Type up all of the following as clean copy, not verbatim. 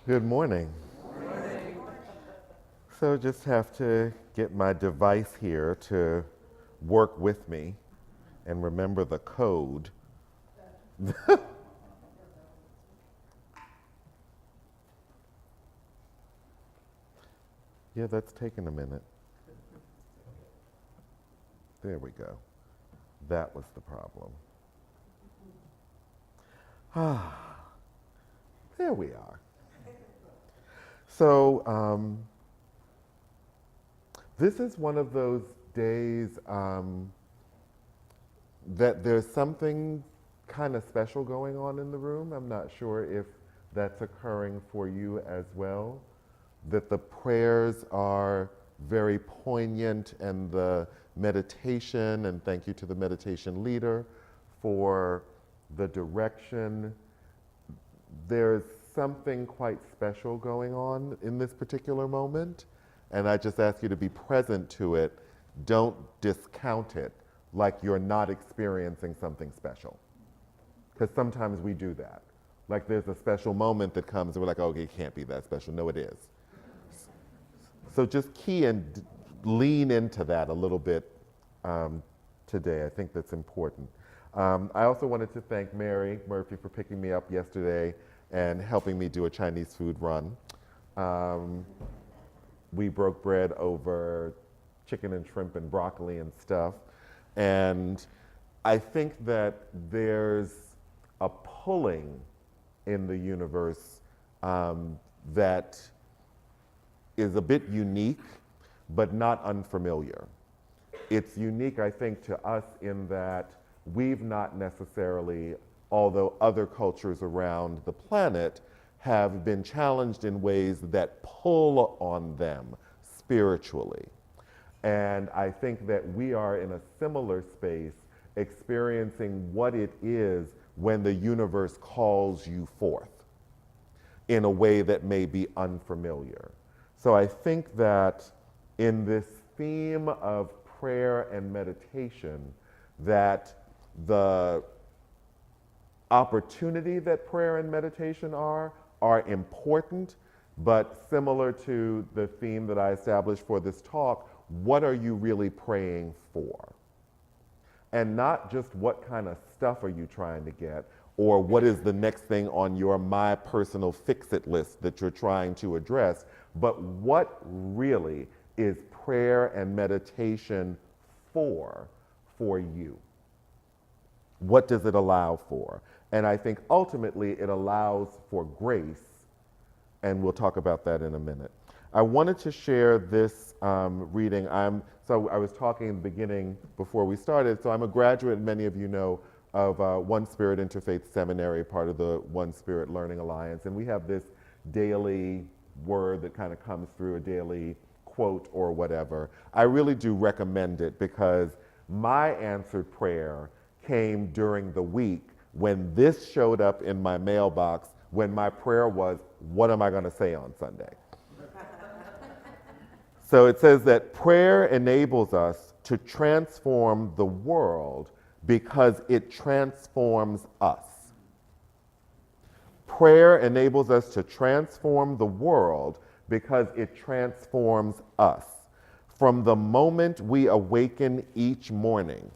Good morning. So just have to get my device here to work with me and remember the code. Yeah, that's taken a minute. There we go. That was the problem. There we are. So this is one of those days that there's something kind of special going on in the room. I'm not sure if that's occurring for you as well, that the prayers are very poignant and the meditation, and thank you to the meditation leader for the direction. There's something quite special going on in this particular moment, and I just ask you to be present to it. Don't discount it like you're not experiencing something special. Because sometimes we do that. Like there's a special moment that comes and we're like, okay, it can't be that special. No, it is. So just key and lean into that a little bit today. I think that's important. I also wanted to thank Mary Murphy for picking me up yesterday and helping me do a Chinese food run. We broke bread over chicken and shrimp and broccoli and stuff. And I think that there's a pulling in the universe that is a bit unique, but not unfamiliar. It's unique, I think, to us in that we've not necessarily, although other cultures around the planet have been challenged in ways that pull on them spiritually. And I think that we are in a similar space experiencing what it is when the universe calls you forth in a way that may be unfamiliar. So I think that in this theme of prayer and meditation, that the opportunity that prayer and meditation are important, but similar to the theme that I established for this talk, what are you really praying for? And not just what kind of stuff are you trying to get, or what is the next thing on your my personal fix-it list that you're trying to address, but what really is prayer and meditation for you? What does it allow for? And I think ultimately it allows for grace, and we'll talk about that in a minute. I wanted to share this reading. So I was talking in the beginning before we started, so I'm a graduate, many of you know, of One Spirit Interfaith Seminary, part of the One Spirit Learning Alliance, and we have this daily word that kind of comes through, a daily quote or whatever. I really do recommend it because my answered prayer came during the week when this showed up in my mailbox, when my prayer was, what am I going to say on Sunday? So it says that prayer enables us to transform the world because it transforms us. Prayer enables us to transform the world because it transforms us. From the moment we awaken each morning,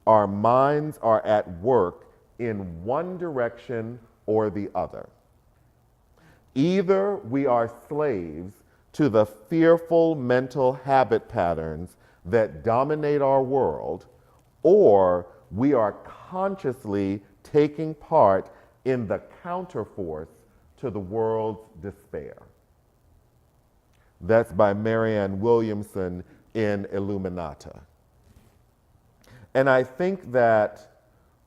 our minds are at work in one direction or the other. Either we are slaves to the fearful mental habit patterns that dominate our world, or we are consciously taking part in the counterforce to the world's despair. That's by Marianne Williamson in Illuminata. And I think that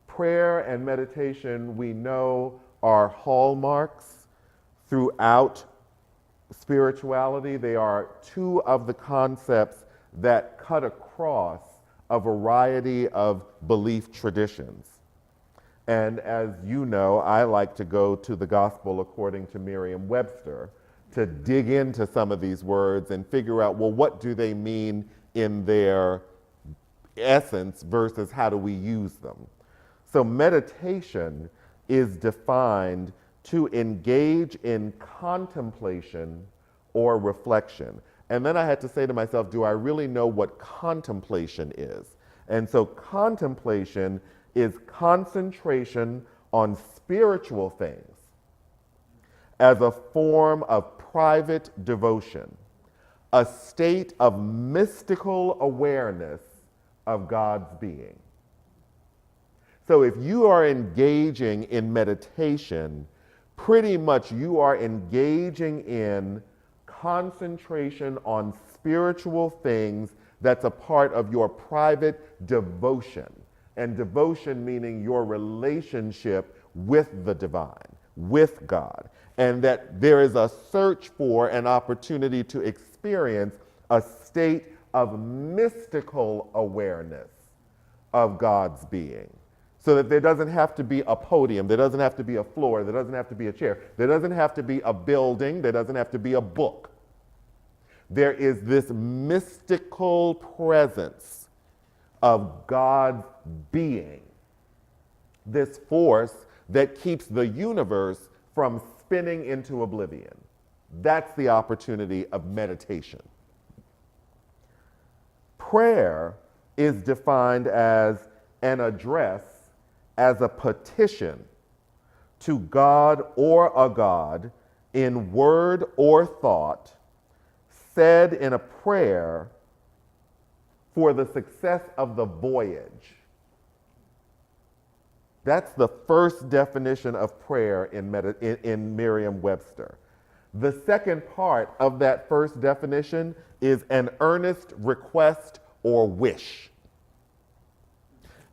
prayer and meditation, we know, are hallmarks throughout spirituality. They are two of the concepts that cut across a variety of belief traditions. And as you know, I like to go to the Gospel according to Merriam-Webster to dig into some of these words and figure out, well, what do they mean in their essence versus how do we use them? So meditation is defined to engage in contemplation or reflection. And then I had to say to myself, do I really know what contemplation is? And so contemplation is concentration on spiritual things as a form of private devotion, a state of mystical awareness of God's being. So if you are engaging in meditation, pretty much you are engaging in concentration on spiritual things that's a part of your private devotion. And devotion meaning your relationship with the divine, with God. And that there is a search for an opportunity to experience a state of mystical awareness of God's being. So that there doesn't have to be a podium, there doesn't have to be a floor, there doesn't have to be a chair, there doesn't have to be a building, there doesn't have to be a book. There is this mystical presence of God's being, this force that keeps the universe from spinning into oblivion. That's the opportunity of meditation. Prayer is defined as an address, as a petition to God or a God in word or thought, said in a prayer for the success of the voyage. That's the first definition of prayer in Merriam-Webster. The second part of that first definition is an earnest request or wish.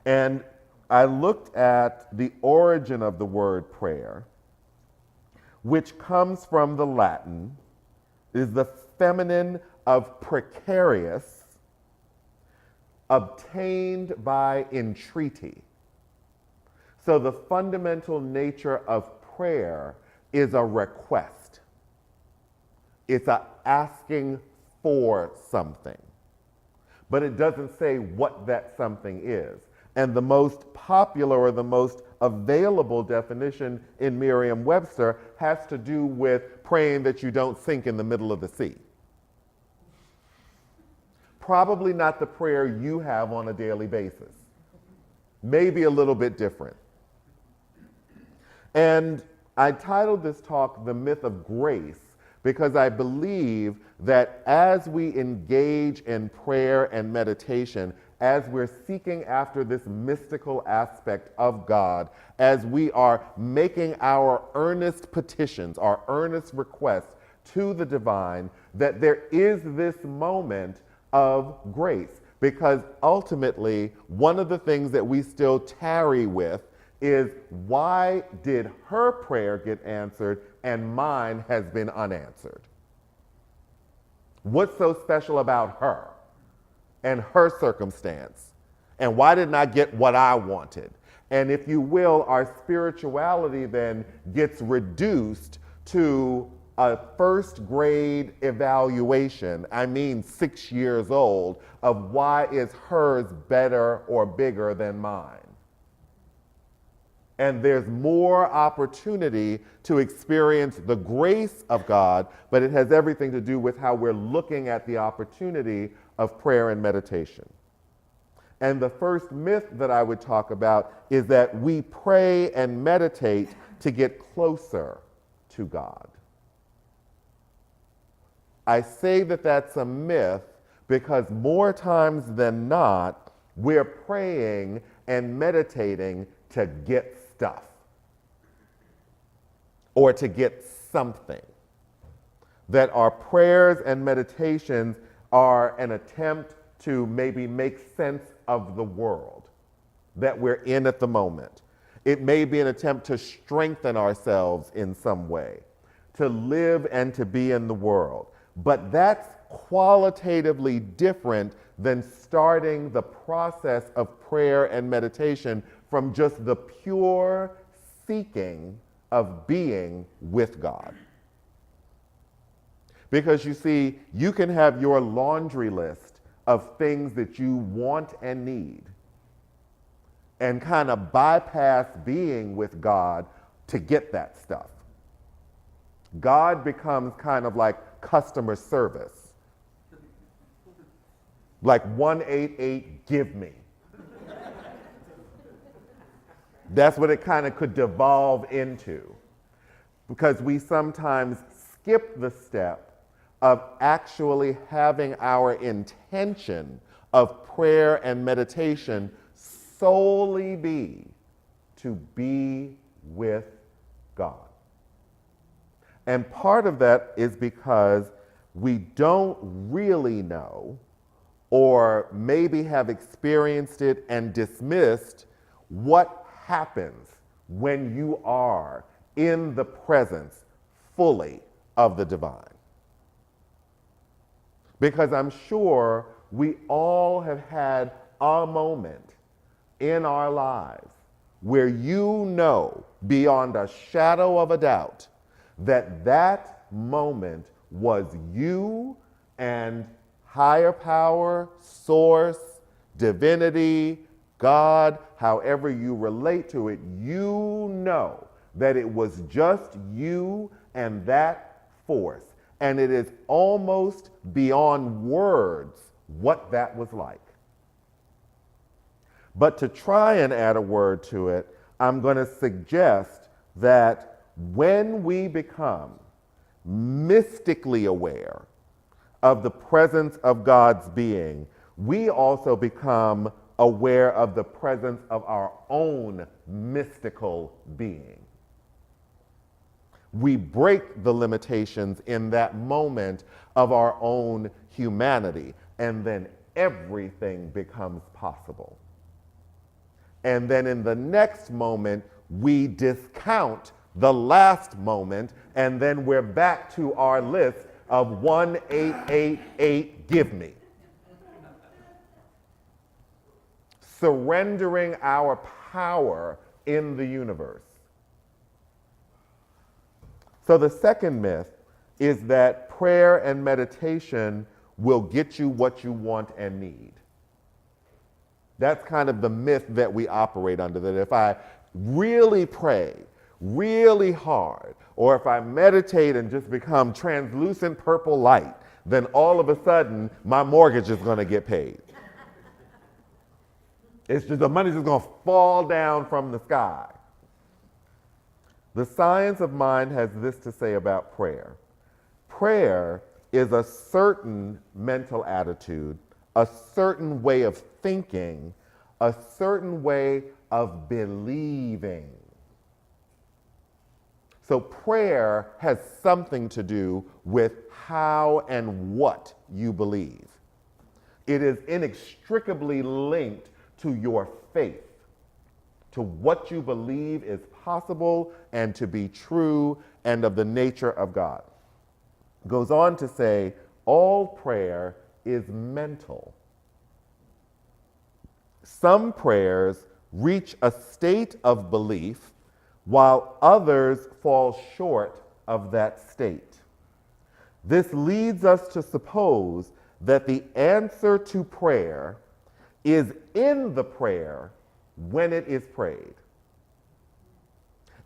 And I looked at the origin of the word prayer, which comes from the Latin, is the feminine of precarious, obtained by entreaty. So the fundamental nature of prayer is a request. It's a asking for something. But it doesn't say what that something is. And the most popular or the most available definition in Merriam-Webster has to do with praying that you don't sink in the middle of the sea. Probably not the prayer you have on a daily basis. Maybe a little bit different. And I titled this talk, The Myth of Grace, because I believe that as we engage in prayer and meditation, as we're seeking after this mystical aspect of God, as we are making our earnest petitions, our earnest requests to the divine, that there is this moment of grace. Because ultimately, one of the things that we still tarry with is, why did her prayer get answered and mine has been unanswered? What's so special about her and her circumstance? And why didn't I get what I wanted? And if you will, our spirituality then gets reduced to a first grade evaluation, 6 years old, of why is hers better or bigger than mine. And there's more opportunity to experience the grace of God, but it has everything to do with how we're looking at the opportunity of prayer and meditation. And the first myth that I would talk about is that we pray and meditate to get closer to God. I say that that's a myth because more times than not, we're praying and meditating to get stuff or to get something. That our prayers and meditations are an attempt to maybe make sense of the world that we're in at the moment. It may be an attempt to strengthen ourselves in some way, to live and to be in the world. But that's qualitatively different than starting the process of prayer and meditation from just the pure seeking of being with God. Because you see, you can have your laundry list of things that you want and need and kind of bypass being with God to get that stuff. God becomes kind of like customer service. Like 188, give me. That's what it kind of could devolve into. Because we sometimes skip the step of actually having our intention of prayer and meditation solely be to be with God. And part of that is because we don't really know, or maybe have experienced it and dismissed, what happens when you are in the presence fully of the divine. Because I'm sure we all have had a moment in our lives where you know beyond a shadow of a doubt that that moment was you and higher power, source, divinity, God, however you relate to it, you know that it was just you and that force. And it is almost beyond words what that was like. But to try and add a word to it, I'm going to suggest that when we become mystically aware of the presence of God's being, we also become aware of the presence of our own mystical being. We break the limitations in that moment of our own humanity, and then everything becomes possible. And then in the next moment, we discount the last moment, and then we're back to our list of 1888, give me. Surrendering our power in the universe. So the second myth is that prayer and meditation will get you what you want and need. That's kind of the myth that we operate under, that if I really pray really hard, or if I meditate and just become translucent purple light, then all of a sudden my mortgage is going to get paid. It's just the money's just going to fall down from the sky. The science of mind has this to say about prayer. Prayer is a certain mental attitude, a certain way of thinking, a certain way of believing. So prayer has something to do with how and what you believe. It is inextricably linked to your faith, to what you believe is possible and to be true and of the nature of God. Goes on to say, all prayer is mental. Some prayers reach a state of belief while others fall short of that state. This leads us to suppose that the answer to prayer is in the prayer when it is prayed.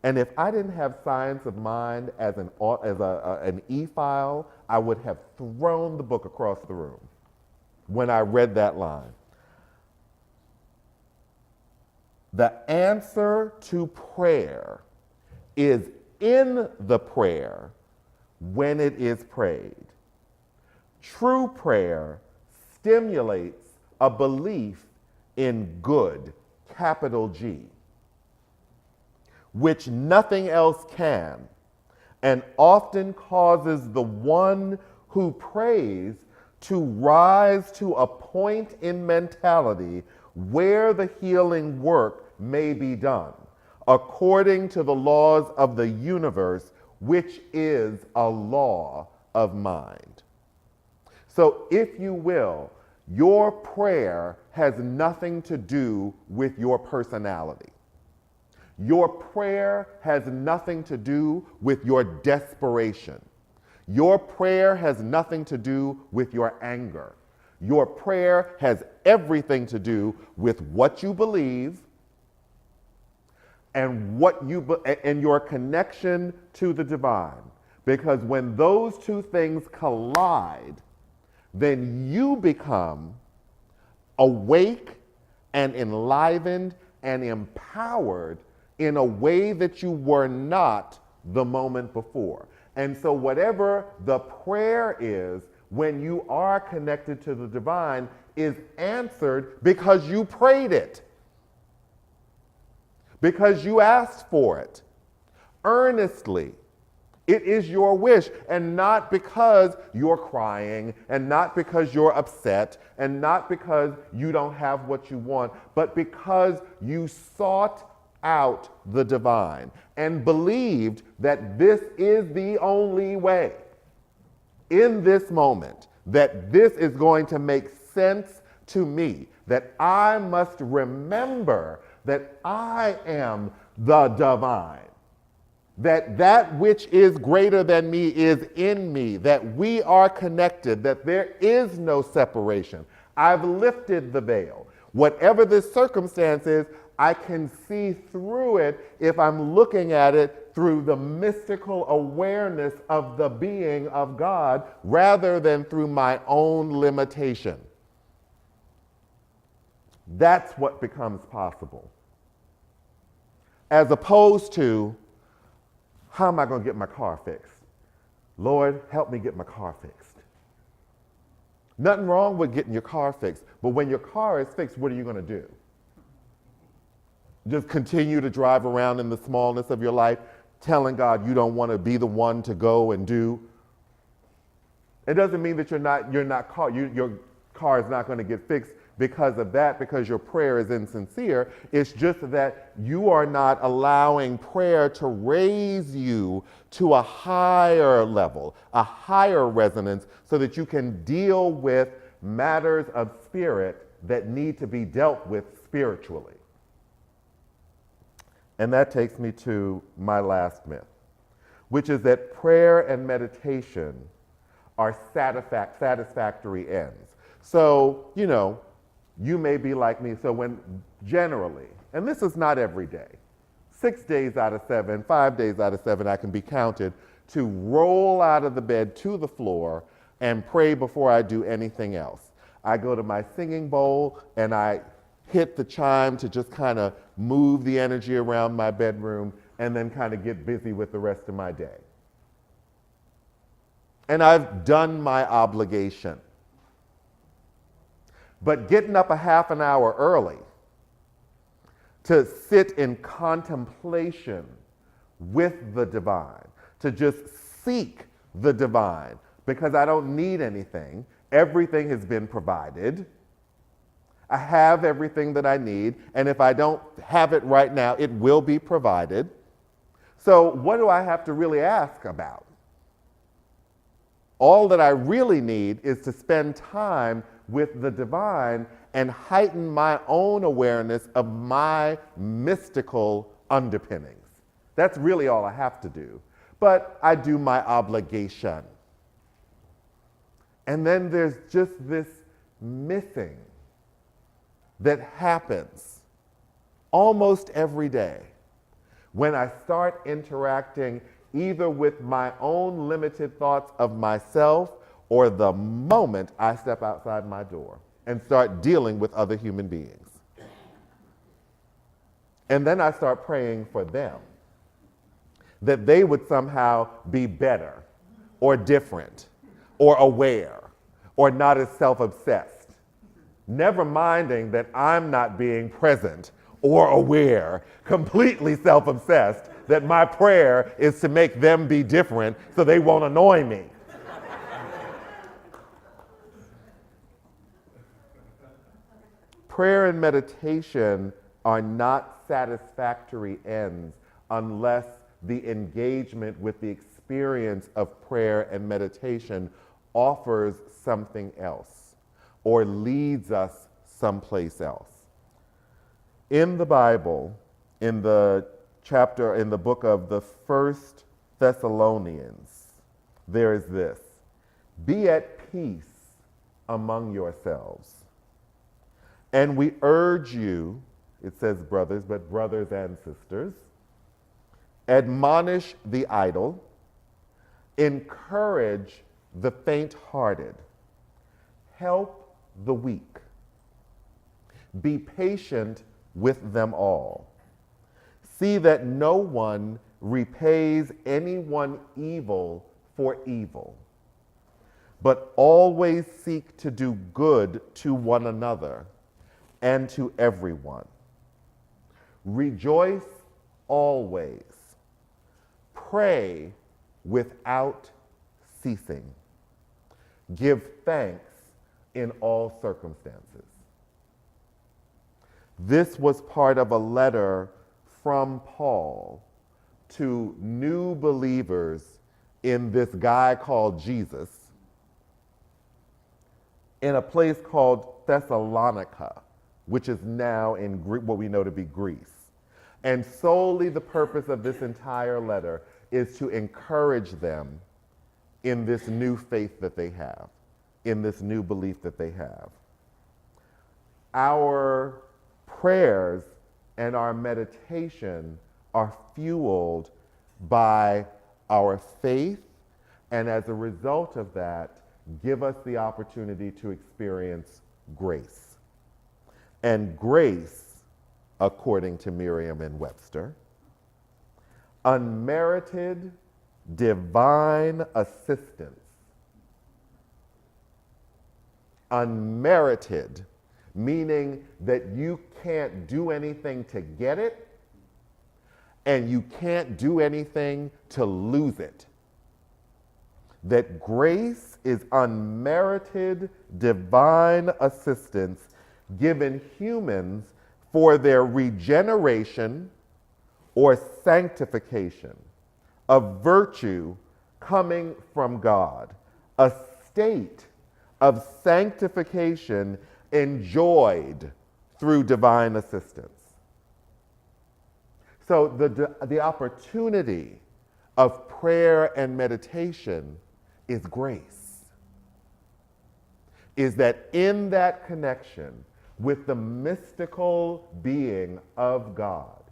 And if I didn't have science of mind as an e-file, I would have thrown the book across the room when I read that line. The answer to prayer is in the prayer when it is prayed. True prayer stimulates a belief in good, capital G, which nothing else can, and often causes the one who prays to rise to a point in mentality where the healing work may be done, according to the laws of the universe, which is a law of mind. So, if you will, your prayer has nothing to do with your personality. Your prayer has nothing to do with your desperation. Your prayer has nothing to do with your anger. Your prayer has everything to do with what you believe and and your connection to the divine. Because when those two things collide, then you become awake and enlivened and empowered in a way that you were not the moment before. And so whatever the prayer is, when you are connected to the divine, is answered because you prayed it, because you asked for it earnestly. It is your wish, and not because you're crying, and not because you're upset, and not because you don't have what you want, but because you sought out the divine and believed that this is the only way in this moment, that this is going to make sense to me, that I must remember that I am the divine, that that which is greater than me is in me, that we are connected, that there is no separation. I've lifted the veil. Whatever the circumstance is, I can see through it if I'm looking at it through the mystical awareness of the being of God rather than through my own limitation. That's what becomes possible. As opposed to, how am I going to get my car fixed? Lord, help me get my car fixed. Nothing wrong with getting your car fixed, but when your car is fixed, what are you going to do? Just continue to drive around in the smallness of your life, telling God you don't want to be the one to go and do. It doesn't mean that your car is not going to get fixed because of that, because your prayer is insincere. It's just that you are not allowing prayer to raise you to a higher level, a higher resonance, so that you can deal with matters of spirit that need to be dealt with spiritually. And that takes me to my last myth, which is that prayer and meditation are satisfactory ends. So, you may be like me. So when generally, and this is not every day, 6 days out of 7, 5 days out of 7, I can be counted to roll out of the bed to the floor and pray before I do anything else. I go to my singing bowl and I hit the chime to just kind of move the energy around my bedroom and then kind of get busy with the rest of my day. And I've done my obligation. But getting up a half an hour early to sit in contemplation with the divine, to just seek the divine, because I don't need anything. Everything has been provided. I have everything that I need, and if I don't have it right now, it will be provided. So what do I have to really ask about? All that I really need is to spend time with the divine and heighten my own awareness of my mystical underpinnings. That's really all I have to do. But I do my obligation. And then there's just this missing that happens almost every day when I start interacting either with my own limited thoughts of myself or the moment I step outside my door and start dealing with other human beings. And then I start praying for them, that they would somehow be better or different or aware or not as self-obsessed, never minding that I'm not being present or aware, completely self-obsessed, that my prayer is to make them be different so they won't annoy me. Prayer and meditation are not satisfactory ends unless the engagement with the experience of prayer and meditation offers something else or leads us someplace else. In the Bible, in the book of the First Thessalonians, there is this: be at peace among yourselves. And we urge you, it says brothers, but brothers and sisters, admonish the idle, Encourage the faint-hearted. Help the weak. Be patient with them all. See that no one repays anyone evil for evil, but always seek to do good to one another and to everyone. Rejoice always. Pray without ceasing. Give thanks in all circumstances. This was part of a letter from Paul to new believers in this guy called Jesus in a place called Thessalonica, which is now in what we know to be Greece. And solely the purpose of this entire letter is to encourage them in this new faith that they have, in this new belief that they have. Our prayers and our meditation are fueled by our faith, and as a result of that, give us the opportunity to experience grace. And grace, according to Merriam and Webster, unmerited divine assistance. Unmerited, meaning that you can't do anything to get it, and you can't do anything to lose it. That grace is unmerited divine assistance given humans for their regeneration or sanctification, a virtue coming from God, a state of sanctification enjoyed through divine assistance. So the opportunity of prayer and meditation is grace. Is that in that connection with the mystical being of God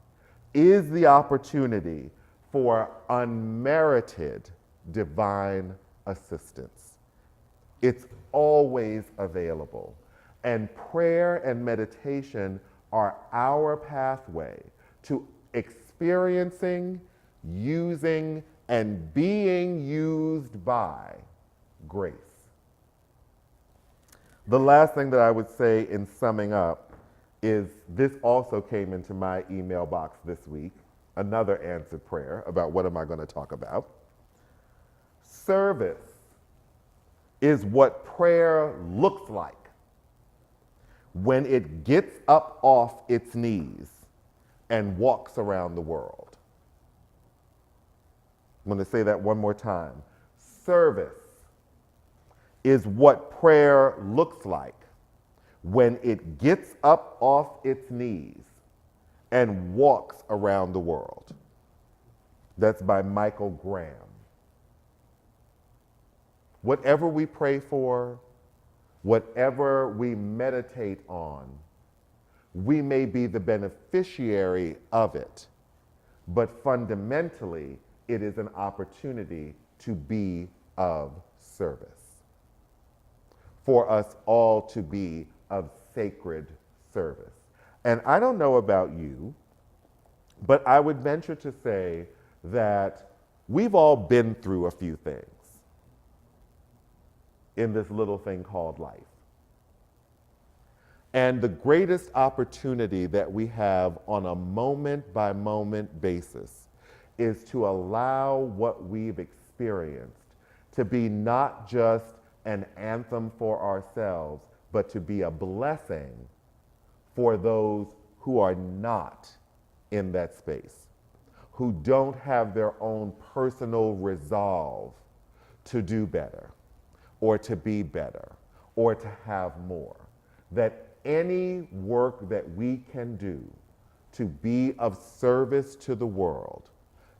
is the opportunity for unmerited divine assistance. It's always available. And prayer and meditation are our pathway to experiencing, using, and being used by grace. The last thing that I would say in summing up is this also came into my email box this week, another answered prayer about what am I going to talk about. Service is what prayer looks like when it gets up off its knees and walks around the world. I'm going to say that one more time. Service is what prayer looks like when it gets up off its knees and walks around the world. That's by Michael Graham. Whatever we pray for, whatever we meditate on, we may be the beneficiary of it, but fundamentally, it is an opportunity to be of service. For us all to be of sacred service. And I don't know about you, but I would venture to say that we've all been through a few things in this little thing called life. And the greatest opportunity that we have on a moment-by-moment basis is to allow what we've experienced to be not just an anthem for ourselves, but to be a blessing for those who are not in that space, who don't have their own personal resolve to do better, or to be better, or to have more. That any work that we can do to be of service to the world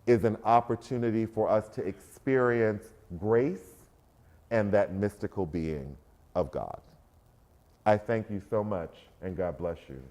is an opportunity for us to experience grace and that mystical being of God. I thank you so much, and God bless you.